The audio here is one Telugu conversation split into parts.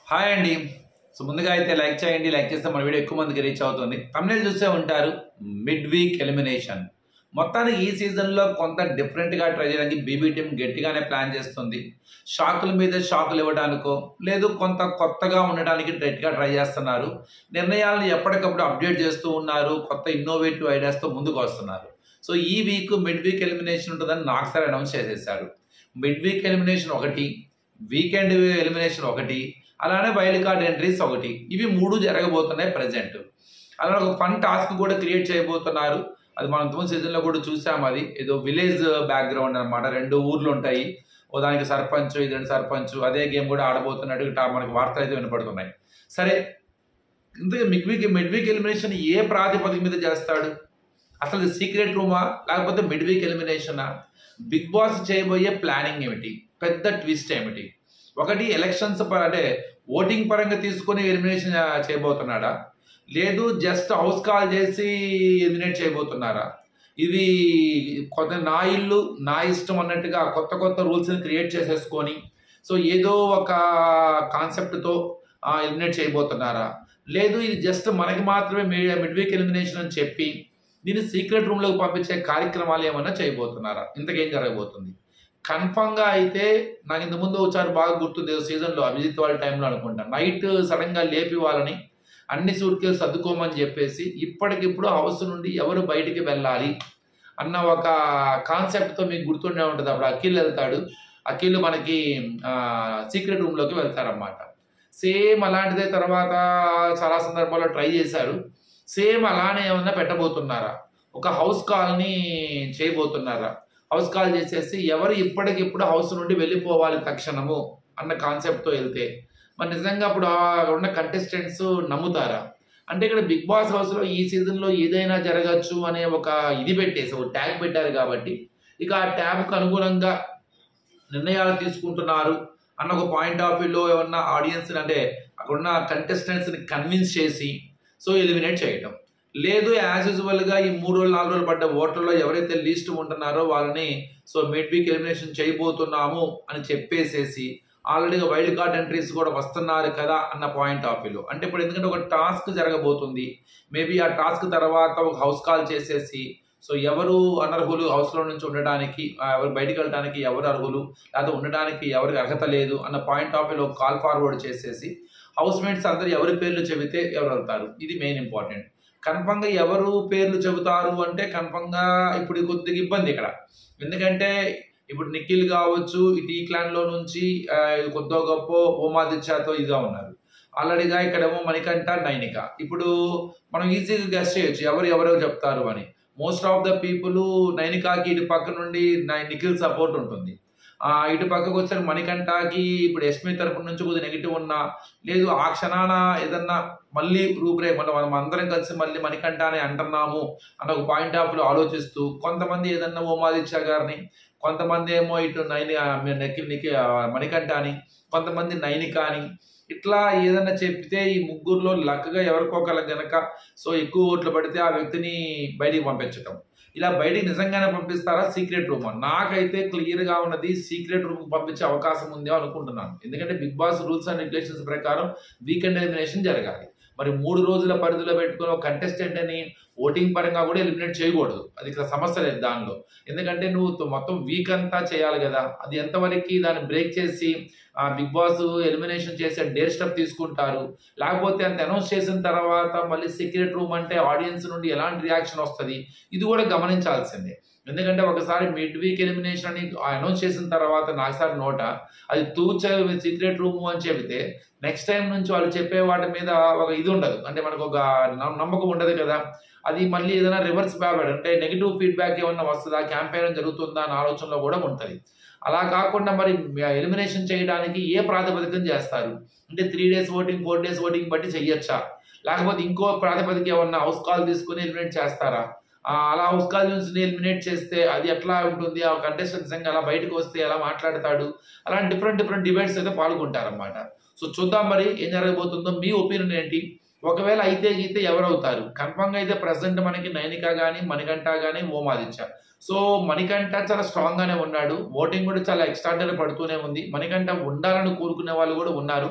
హాయ్ అండి. ముందుగా అయితే లైక్ చేయండి. లైక్ చేస్తే మన వీడియో ఎక్కువ మందికి రీచ్ అవుతుంది. thumbnail చూసే ఉంటారు, మిడ్ వీక్ ఎలిమినేషన్. మొత్తానికి ఈ సీజన్లో కొంత డిఫరెంట్గా ట్రై చేయడానికి బీబీ టీం గట్టిగానే ప్లాన్ చేస్తుంది. షాకుల మీద షాకులు ఇవ్వడానికో లేదు కొంత కొత్తగా ఉండడానికి గట్టిగా ట్రై చేస్తున్నారు. నిర్ణయాలను ఎప్పటికప్పుడు అప్డేట్ చేస్తూ ఉన్నారు. కొత్త ఇన్నోవేటివ్ ఐడియాస్తో ముందుకు వస్తున్నారు. సో ఈ వీక్ మిడ్ వీక్ ఎలిమినేషన్ ఉంటుందని నాకు సార్ అనౌన్స్ చేసేసారు. మిడ్ వీక్ ఎలిమినేషన్ ఒకటి, వీకెండ్ ఎలిమినేషన్ ఒకటి, అలానే వైల్డ్ కార్డ్ ఎంట్రీస్ ఒకటి. ఇవి మూడు జరగబోతున్నాయి ప్రజెంట్. అలానే ఒక ఫన్ టాస్క్ కూడా క్రియేట్ చేయబోతున్నారు. అది మనం ఇంతకుముందు సీజన్లో కూడా చూసాం. అది ఏదో విలేజ్ బ్యాక్గ్రౌండ్ అనమాట. 2 ఊర్లు ఉంటాయి, ఓ దానికి సర్పంచ్, ఇది సర్పంచ్. అదే గేమ్ కూడా ఆడబోతున్నట్టు మనకి వార్తలు అయితే వినపడుతున్నాయి. సరే, ఇంతగా మిడ్ వీక్ ఎలిమినేషన్ ఏ ప్రాతిపదిక మీద చేస్తాడు? అసలు సీక్రెట్ రూమా లేకపోతే మిడ్ వీక్ ఎలిమినేషనా? బిగ్ బాస్ చేయబోయే ప్లానింగ్ ఏమిటి? పెద్ద ట్విస్ట్ ఏమిటి? ఒకటి ఎలక్షన్స్ అంటే ఓటింగ్ పరంగా తీసుకొని ఎలిమినేషన్ చేయబోతున్నాడా, లేదు జస్ట్ హౌస్ కాల్ చేసి ఎలిమినేట్ చేయబోతున్నారా? ఇది కొత్త నా ఇల్లు నా ఇష్టం అన్నట్టుగా కొత్త కొత్త రూల్స్ని క్రియేట్ చేసేసుకొని సో ఏదో ఒక కాన్సెప్ట్తో ఎలిమినేట్ చేయబోతున్నారా? లేదు ఇది జస్ట్ మనకి మాత్రమే మిడ్ వీక్ ఎలిమినేషన్ అని చెప్పి దీన్ని సీక్రెట్ రూమ్లోకి పంపించే కార్యక్రమాలు ఏమన్నా చేయబోతున్నారా? ఇంతకేం జరగబోతుంది? కన్ఫామ్గా అయితే నాకు ఇంతకుముందు ఒకసారి బాగా గుర్తుంది, సీజన్లో అభిజిత్ వాళ్ళ టైంలో అనుకుంటా, నైట్ సడన్గా లేపి వాళ్ళని అన్ని సూట్కేలు సర్దుకోమని చెప్పేసి ఇప్పటికిప్పుడు హౌస్ నుండి ఎవరు బయటికి వెళ్ళాలి అన్న ఒక కాన్సెప్ట్తో మీకు గుర్తుండే ఉంటుంది. అప్పుడు అఖిల్ వెళ్తాడు, అఖిల్ మనకి సీక్రెట్ రూమ్లోకి వెళ్తారన్నమాట. సేమ్ అలాంటిదే తర్వాత చాలా సందర్భాల్లో ట్రై చేశారు. సేమ్ అలానే ఏమన్నా పెట్టబోతున్నారా? ఒక హౌస్ కాల్ని చేయబోతున్నారా? హౌస్ కాల్ చేసేసి ఎవరు ఇప్పటికిప్పుడు హౌస్ నుండి వెళ్ళిపోవాలి తక్షణము అన్న కాన్సెప్ట్తో వెళ్తే మరి నిజంగా అప్పుడు ఉన్న కంటెస్టెంట్స్ నమ్ముతారా? అంటే ఇక్కడ బిగ్ బాస్ హౌస్లో ఈ సీజన్లో ఏదైనా జరగచ్చు అనే ఒక ఇది పెట్టేసి ఒక ట్యాగ్ పెట్టారు కాబట్టి ఇక ఆ ట్యాగ్కు అనుగుణంగా నిర్ణయాలు తీసుకుంటున్నారు అన్న ఒక పాయింట్ ఆఫ్ వ్యూలో ఏమన్నా ఆడియన్స్ అంటే అక్కడున్న కంటెస్టెంట్స్ని కన్విన్స్ చేసి సో ఎలిమినేట్ చేయటం, లేదు యాజ్ యూజువల్గా ఈ 3 రోజులు 4 రోజులు పడ్డ ఓట్లలో ఎవరైతే లీస్ట్ ఉంటున్నారో వాళ్ళని సో మిడ్ వీక్ ఎలిమినేషన్ చేయబోతున్నాము అని చెప్పేసేసి ఆల్రెడీగా వైల్డ్ కార్డ్ ఎంట్రీస్ కూడా వస్తున్నారు కదా అన్న పాయింట్ ఆఫ్ వ్యూలో. అంటే ఇప్పుడు ఎందుకంటే ఒక టాస్క్ జరగబోతుంది, మేబీ ఆ టాస్క్ తర్వాత ఒక హౌస్ కాల్ చేసేసి సో ఎవరు అనర్హులు హౌస్లో నుంచి ఉండడానికి, ఎవరు బయటికి వెళ్ళడానికి ఎవరు అర్హులు, లేకపోతే ఉండడానికి ఎవరికి అర్హత లేదు అన్న పాయింట్ ఆఫ్ వ్యూలో కాల్ ఫార్వర్డ్ చేసేసి హౌస్ మేట్స్ అందరూ ఎవరి పేర్లు చెబితే ఎవరు వెళ్తారు, ఇది మెయిన్ ఇంపార్టెంట్. కన్ఫర్మ్గా ఎవరు పేర్లు చెబుతారు అంటే కన్ఫర్మ్గా ఇప్పుడు కొద్దిగా ఇబ్బంది ఇక్కడ. ఎందుకంటే ఇప్పుడు నిఖిల్ కావచ్చు, ఇటు ఈ క్లాన్లో నుంచి కొద్దో గొప్ప ఓమాదిత్యతో ఇదిగా ఉన్నారు. ఆల్రెడీగా ఇక్కడేమో మణికంఠ, నైనిక. ఇప్పుడు మనం ఈజీగా గెస్ చేయొచ్చు ఎవరెవరో చెప్తారు అని. మోస్ట్ ఆఫ్ ద పీపుల్ నైనికాకి ఇటు పక్క నుండి నిఖిల్ సపోర్ట్ ఉంటుంది, ఇటు పక్కకు వచ్చారు మణికంఠకి ఇప్పుడు యష్మి తరపు నుంచి కొద్దిగా నెగిటివ్ ఉన్నా, లేదు ఆ క్షణాన ఏదన్నా మళ్ళీ రూపురేఖ మనం అందరం కలిసి మళ్ళీ మణికంఠనే అంటున్నాము అన్న ఒక పాయింట్ ఆఫ్ వ్యూలో ఆలోచిస్తూ కొంతమంది ఏదన్నా ఓమాదిత్య గారిని, కొంతమంది ఏమో ఇటు మణికంఠ అని, కొంతమంది నైనిక అని, ఇట్లా ఏదన్నా చెప్తే ఈ ముగ్గురులో లక్గా ఎవరికొకరు గనక సో ఎక్కువ ఓట్లు పడితే ఆ వ్యక్తిని బయటికి పంపించటం. ఇలా బయటికి నిజంగానే పంపిస్తారా సీక్రెట్ రూమ్? నాకైతే క్లియర్గా ఉన్నది సీక్రెట్ రూమ్కి పంపించే అవకాశం ఉంది అనుకుంటున్నాను. ఎందుకంటే Bigg Boss rules and regulations ప్రకారం వీకెండ్ ఎలిమినేషన్ జరగాలి. మరి 3 రోజుల పరిధిలో పెట్టుకుని ఒక కంటెస్టెంట్ అని ఓటింగ్ పరంగా కూడా ఎలిమినేట్ చేయకూడదు. అది ఇక్కడ సమస్య లేదు దానిలో. ఎందుకంటే నువ్వు మొత్తం వీక్ అంతా చేయాలి కదా. అది ఎంతవరకు దాన్ని బ్రేక్ చేసి బిగ్ బాస్ ఎలిమినేషన్ చేసే డేర్ స్టెప్ తీసుకుంటారు, లేకపోతే అంత అనౌన్స్ చేసిన తర్వాత మళ్ళీ సీక్రెట్ రూమ్ అంటే ఆడియన్స్ నుండి ఎలాంటి రియాక్షన్ వస్తుంది, ఇది కూడా గమనించాల్సిందే. ఎందుకంటే ఒకసారి మిడ్ వీక్ ఎలిమినేషన్ అని అనౌన్స్ చేసిన తర్వాత నాకుసారి నోట అది సీక్రెట్ రూమ్ అని చెబితే నెక్స్ట్ టైం నుంచి వాళ్ళు చెప్పే వాటి మీద ఒక ఇది ఉండదు, అంటే మనకు ఒక నమ్మకం ఉండదు కదా. అది మళ్ళీ ఏదైనా రివర్స్ బ్యాడ్ అంటే నెగిటివ్ ఫీడ్బ్యాక్ ఏమన్నా వస్తుందా, క్యాంపెయిన్ జరుగుతుందా అన్న ఆలోచనలో కూడా ఉంటుంది. అలా కాకుండా మరి ఎలిమినేషన్ చేయడానికి ఏ ప్రాతిపదికన చేస్తారు అంటే 3 days ఓటింగ్ 4 days ఓటింగ్ బట్టి చెయ్యొచ్చా, లేకపోతే ఇంకో ప్రాతిపదిక ఏమన్నా హౌస్ కాల్ తీసుకుని ఎలిమినేట్ చేస్తారా? అలా హౌస్ కాల్ నుంచి ఎలిమినేట్ చేస్తే అది ఎట్లా ఉంటుంది, ఆ కంటెస్టెంట్ నిజంగా అలా బయటకు వస్తే ఎలా మాట్లాడతాడు, అలాంటి డిఫరెంట్ డిబేట్స్ అయితే పాల్గొంటారన్నమాట. సో చూద్దాం మరి ఏం జరగబోతుందో. మీ ఒపీనియన్ ఏంటి? ఒకవేళ అయితే ఎవరవుతారు? కన్ఫర్మ్గా అయితే ప్రెసెంట్ మనకి నైనిక కానీ మణికంఠ కానీ ఓమాదిత్య. సో మణికంఠ చాలా స్ట్రాంగ్ గానే ఉన్నాడు, ఓటింగ్ కూడా చాలా ఎక్స్ట్రాడనరీ పడుతూనే ఉంది. మణికంఠ ఉండాలని కోరుకునే వాళ్ళు కూడా ఉన్నారు.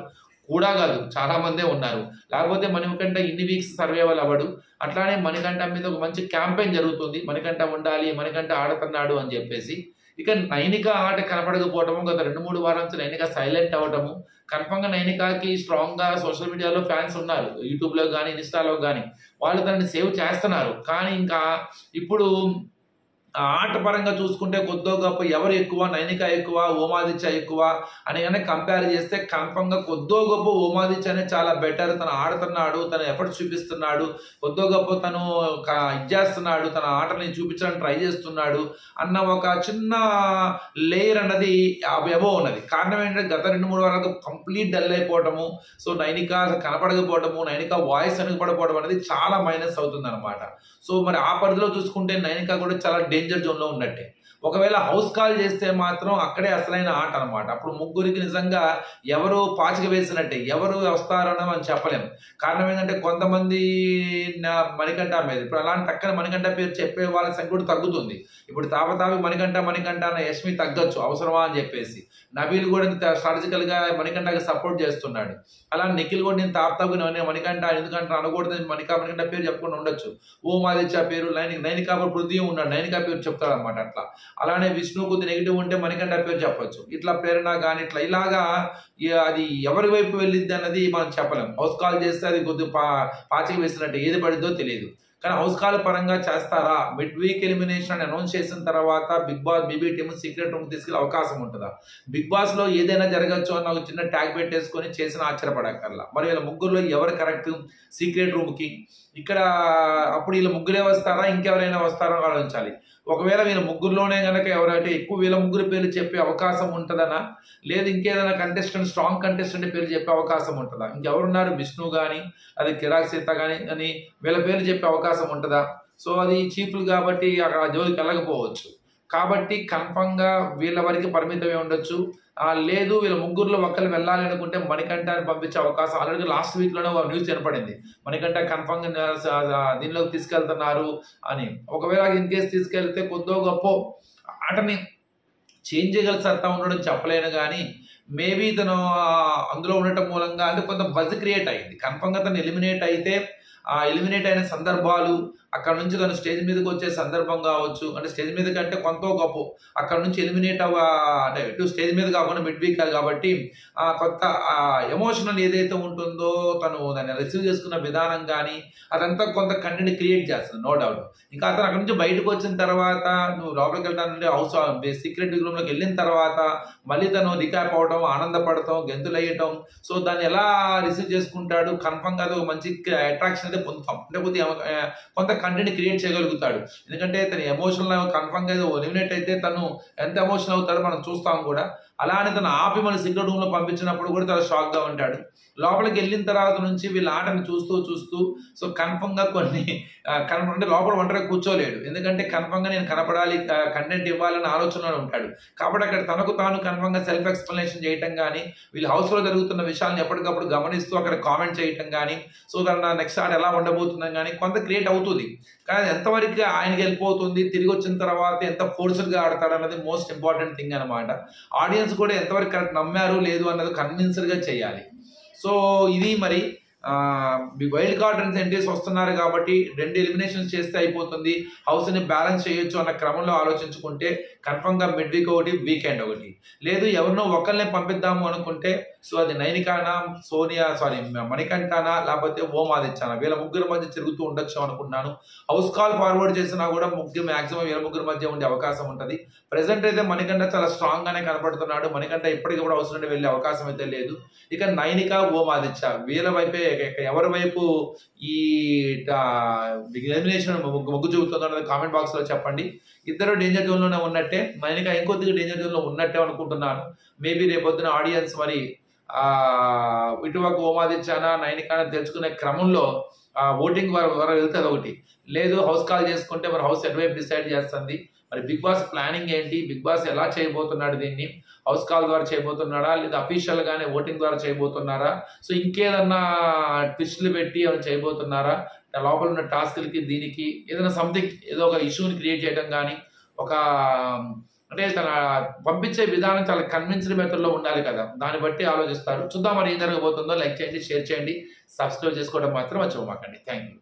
కూడా కాదు, చాలా మందే ఉన్నారు. లేకపోతే మణికంఠ ఇన్ని వీక్స్ సర్వైవల్ అవ్వడు. అట్లానే మణికంఠ మీద ఒక మంచి క్యాంపెయిన్ జరుగుతుంది, మణికంఠ ఉండాలి, మణికంఠ ఆడుతున్నాడు అని చెప్పేసి. ఇక నైనిక ఆట కనపడకపోవటము, గత 2-3 వారాల నుంచి నైనిక సైలెంట్ అవ్వటము. కన్ఫర్మ్గా నైనికాకి స్ట్రాంగ్గా సోషల్ మీడియాలో ఫ్యాన్స్ ఉన్నారు, యూట్యూబ్లో కానీ ఇన్స్టాలో కానీ. వాళ్ళు దాన్ని సేవ్ చేస్తున్నారు. కానీ ఇంకా ఇప్పుడు ఆట పరంగా చూసుకుంటే కొద్దో గొప్ప ఎవరు ఎక్కువ, నైనిక ఎక్కువ, ఓమాదిత్య ఎక్కువ అని కానీ కంపేర్ చేస్తే కన్ఫర్మ్గా కొద్దో గొప్ప ఓమాదిత్యనే చాలా బెటర్. తను ఆడుతున్నాడు, తను ఎఫర్ట్స్ చూపిస్తున్నాడు, కొద్దో గొప్ప తను ఇది చేస్తున్నాడు, తన ఆటని చూపించడానికి ట్రై చేస్తున్నాడు అన్న ఒక చిన్న లేయర్ అన్నది అబో ఉన్నది. కారణం ఏంటంటే గత 2-3 వారాలకు కంప్లీట్ డల్ అయిపోవటము. సో నైనిక కనపడకపోవటము, నైనిక వాయిస్ కనపడకపోవడం అనేది చాలా మైనస్ అవుతుంది అనమాట. సో మరి ఆ పరిధిలో చూసుకుంటే నైనిక కూడా చాలా డేంజర్ జోన్లో ఉన్నట్టే. ఒకవేళ హౌస్ కాల్ చేస్తే మాత్రం అక్కడే అసలైన ఆట అనమాట. అప్పుడు ముగ్గురికి నిజంగా ఎవరు పాచిక వేసినట్టే, ఎవరు వస్తారని మనం చెప్పలేము. కారణం ఏంటంటే కొంతమంది మణికంఠ మీద ఇప్పుడు అలాంటి టక్కన మణికంఠ పేరు చెప్పే వాళ్ళ సంఖ్య కూడా తగ్గుతుంది. ఇప్పుడు తాపతాపి మణికంఠ అన్న యష్మి తగ్గొచ్చు అవసరమా అని చెప్పేసి. నబీల్ కూడా స్ట్రాటజికల్గా మణికంఠకి సపోర్ట్ చేస్తున్నాడు. అలా నిఖిల్ కూడా నేను తాపతాపి మణికంఠ ఎందుకంటే అనకూడదు, మణికంఠ పేరు చెప్పకుండా ఉండొచ్చు. ఓమాదిత్య పేరు, నైనిక పృథ్వీ ఉన్నాడు, నైనిక పేరు చెప్తాడు అనమాట. అట్లా అలానే విష్ణు కొద్ది నెగిటివ్ ఉంటే మణికంఠ పేరు చెప్పొచ్చు. ఇట్లా ప్రేరణ కానీ ఇలాగా అది ఎవరి వైపు వెళ్ళిద్ది అన్నది మనం చెప్పలేం. హౌస్ కాల్ చేస్తే అది కొద్ది పాచిక వేసినట్టు ఏది పడిద్దో తెలియదు. కానీ హౌస్ కాల్ పరంగా చేస్తారా? మిడ్ వీక్ ఎలిమినేషన్ అని అనౌన్స్ చేసిన తర్వాత Bigg Boss BB team secret room తీసుకెళ్ళే అవకాశం ఉంటుందా? బిగ్ బాస్ లో ఏదైనా జరగచ్చు అని ఒక చిన్న ట్యాగ్ పెట్టేసుకొని చేసిన ఆశ్చర్యపడక్కర్లా. మరి వీళ్ళ ముగ్గురులో ఎవరు కరెక్ట్ సీక్రెట్ రూమ్ కి? ఇక్కడ అప్పుడు వీళ్ళ ముగ్గురే వస్తారా, ఇంకెవరైనా వస్తారో ఆలోచించాలి. ఒకవేళ వీళ్ళ ముగ్గురులోనే కనుక ఎవరైతే ఎక్కువ వీళ్ళ ముగ్గురు పేర్లు చెప్పే అవకాశం ఉంటుందనా, లేదు ఇంకేదైనా కంటెస్టెంట్ స్ట్రాంగ్ కంటెస్టెంట్ పేరు చెప్పే అవకాశం ఉంటుందా? ఇంకెవరున్నారు, విష్ణు కానీ అది కిరాక్ సీత కానీ అని వీళ్ళ పేర్లు చెప్పే అవకాశం ఉంటుందా? సో అది చీఫ్లు కాబట్టి అక్కడ జోలికి వెళ్ళకపోవచ్చు. కాబట్టి కన్ఫర్మ్గా వీళ్ళ వరకు పరిమితమే ఉండొచ్చు. లేదు వీళ్ళ ముగ్గురులో ఒకళ్ళు వెళ్ళాలి అనుకుంటే మణికంఠని పంపించే అవకాశం ఆల్రెడీ లాస్ట్ వీక్లోనే ఒక న్యూస్ వినపడింది. మణికంఠ కన్ఫర్మ్గా దీనిలోకి తీసుకెళ్తున్నారు అని. ఒకవేళ ఇన్ కేసు తీసుకెళ్తే కొద్దో గొప్ప ఆటని చేంజ్ చేయగల సత్తా ఉండడం చెప్పలేను. కానీ మేబీ తను అందులో ఉండటం మూలంగా అంటే కొంత బజ్ క్రియేట్ అయింది. కన్ఫర్మ్గా తను ఎలిమినేట్ అయితే ఆ ఎలిమినేట్ అయిన సందర్భాలు, అక్కడ నుంచి తను స్టేజ్ మీదకి వచ్చే సందర్భం కావచ్చు, అంటే స్టేజ్ మీద కంటే కొంత గొప్ప అక్కడ నుంచి ఎలిమినేట్ అంటే ఇటు స్టేజ్ మీద కాకుండా మిడ్ వీక్ కాబట్టి కొత్త ఎమోషనల్ ఏదైతే ఉంటుందో తను దాన్ని రిసీవ్ చేసుకున్న విధానం కానీ అదంతా కొంత కంటెంట్ క్రియేట్ చేస్తుంది, నో డౌట్. ఇంకా అతను అక్కడ నుంచి బయటకు వచ్చిన తర్వాత నువ్వు లోపలికి వెళ్తానంటే హౌస్ సీక్రెట్ రూమ్లోకి వెళ్ళిన తర్వాత మళ్ళీ తను రికాప్ అవడం, ఆనందపడటం, గెంతులు వేయటం, సో దాన్ని ఎలా రిసీవ్ చేసుకుంటాడు కన్ఫర్మ్గా అది ఒక మంచి అట్రాక్షన్ అయితే పొందుతాం. అంటే కొంత కంటెంట్ క్రియేట్ చేయగలుగుతాడు. ఎందుకంటే తన ఎమోషనల్ కన్ఫర్మ్గా ఎలిమినేట్ అయితే తను ఎంత ఎమోషనల్ అవుతాడో మనం చూస్తాం కూడా. అలానే తను ఆపి మన సీక్రెట్ రూమ్లో పంపించినప్పుడు కూడా చాలా షాక్గా ఉంటాడు. లోపలికి వెళ్ళిన తర్వాత నుంచి వీళ్ళ ఆటను చూస్తూ సో కన్ఫర్మ్గా కొన్ని అంటే లోపల ఒంటరిగా కూర్చోలేడు. ఎందుకంటే కన్ఫర్మ్గా నేను కనపడాలి, కంటెంట్ ఇవ్వాలని ఆలోచనలో ఉంటాడు. కాబట్టి అక్కడ తనకు తాను కన్ఫర్మ్గా సెల్ఫ్ ఎక్స్ప్లెనేషన్ చేయటం కానీ, వీళ్ళ హౌస్లో జరుగుతున్న విషయాలను ఎప్పటికప్పుడు గమనిస్తూ అక్కడ కామెంట్ చేయటం కానీ, సో తన నెక్స్ట్ ఆట ఎలా ఉండబోతుందని కానీ కొంత క్రియేట్ అవుతుంది. కానీ ఎంతవరకు ఆయనకి వెళ్ళిపోతుంది, తిరిగి వచ్చిన తర్వాత ఎంత ఫోర్స్గా ఆడతాడు అన్నది మోస్ట్ ఇంపార్టెంట్ థింగ్ అనమాట. ఆడియన్స్ కూడా ఎంతవరకు కరెక్ట్ నమ్మారు లేదు అన్నది కన్విన్స్డ్గా చేయాలి. సో ఇది మరి వైల్డ్ కార్డ్ ఎంట్రీస్ వస్తున్నారు కాబట్టి 2 ఎలిమినేషన్స్ చేస్తే అయిపోతుంది, హౌస్ని బ్యాలెన్స్ చేయొచ్చు అన్న క్రమంలో ఆలోచించుకుంటే కన్ఫర్మ్గా మిడ్ వీక్ ఒకటి, వీకెండ్ ఒకటి. లేదు ఎవరినో ఒకరినే పంపిద్దాము అనుకుంటే సో అది నైనికానా, మణికంఠనా, లేకపోతే ఓమాదిత్యనా, వీళ్ళ ముగ్గురు మధ్య తిరుగుతూ ఉండొచ్చు అనుకున్నాను. హౌస్ కాల్ ఫార్వర్డ్ చేసినా కూడా మ్యాక్సిమం వీళ్ళ ముగ్గురు మధ్య ఉండే అవకాశం ఉంటుంది. ప్రెసెంట్ అయితే మణికంఠ చాలా స్ట్రాంగ్గానే కనపడుతున్నాడు. మణికంఠ ఇప్పటికీ కూడా హౌస్ నుండి వెళ్ళే అవకాశం అయితే లేదు. ఇక నైనిక, ఓమాదిత్య వీళ్ళ వైపే ఎవరి వైపు ఈ ఎలిమినేషన్ మొగ్గు చూపుతుందో అన్నది కామెంట్ బాక్స్లో చెప్పండి. ఇద్దరు డేంజర్ జోన్లోనే ఉన్నట్టే, నైనిక ఇంకొద్దిగా డేంజర్ జోన్లో ఉన్నట్టే అనుకుంటున్నాను. మేబీ రేపొద్దున ఆడియన్స్ మరి ఇటువైపు ఓమాదిత్యనా, నైనికానా తెలుసుకునే క్రమంలో ఓటింగ్ ద్వారా వెళ్తే అదొకటి. లేదు హౌస్ కాల్ చేసుకుంటే మరి హౌస్ ఎటువైపు డిసైడ్ చేస్తుంది. మరి బిగ్ బాస్ ప్లానింగ్ ఏంటి, బిగ్ బాస్ ఎలా చేయబోతున్నాడు, దీన్ని హౌస్ కాల్ ద్వారా చేయబోతున్నాడా లేదా అఫీషియల్ గానే ఓటింగ్ ద్వారా చేయబోతున్నారా, సో ఇంకేదన్నా ట్విస్టులు పెట్టి ఏమైనా చేయబోతున్నారా, లోపల ఉన్న టాస్క్లకి దీనికి ఏదైనా సంథింగ్ ఏదో ఒక ఇష్యూని క్రియేట్ చేయడం కానీ, ఒక అంటే తన పంపించే విధానం చాలా కన్విన్స్డ్ మెథడ్లో ఉండాలి కదా, దాన్ని బట్టి ఆలోచిస్తారు. చూద్దాం మరి ఏం జరగబోతుందో. లైక్ చేయండి, షేర్ చేయండి, సబ్స్క్రైబ్ చేసుకోవడం మాత్రం మర్చిపోమాకండి. Thank you.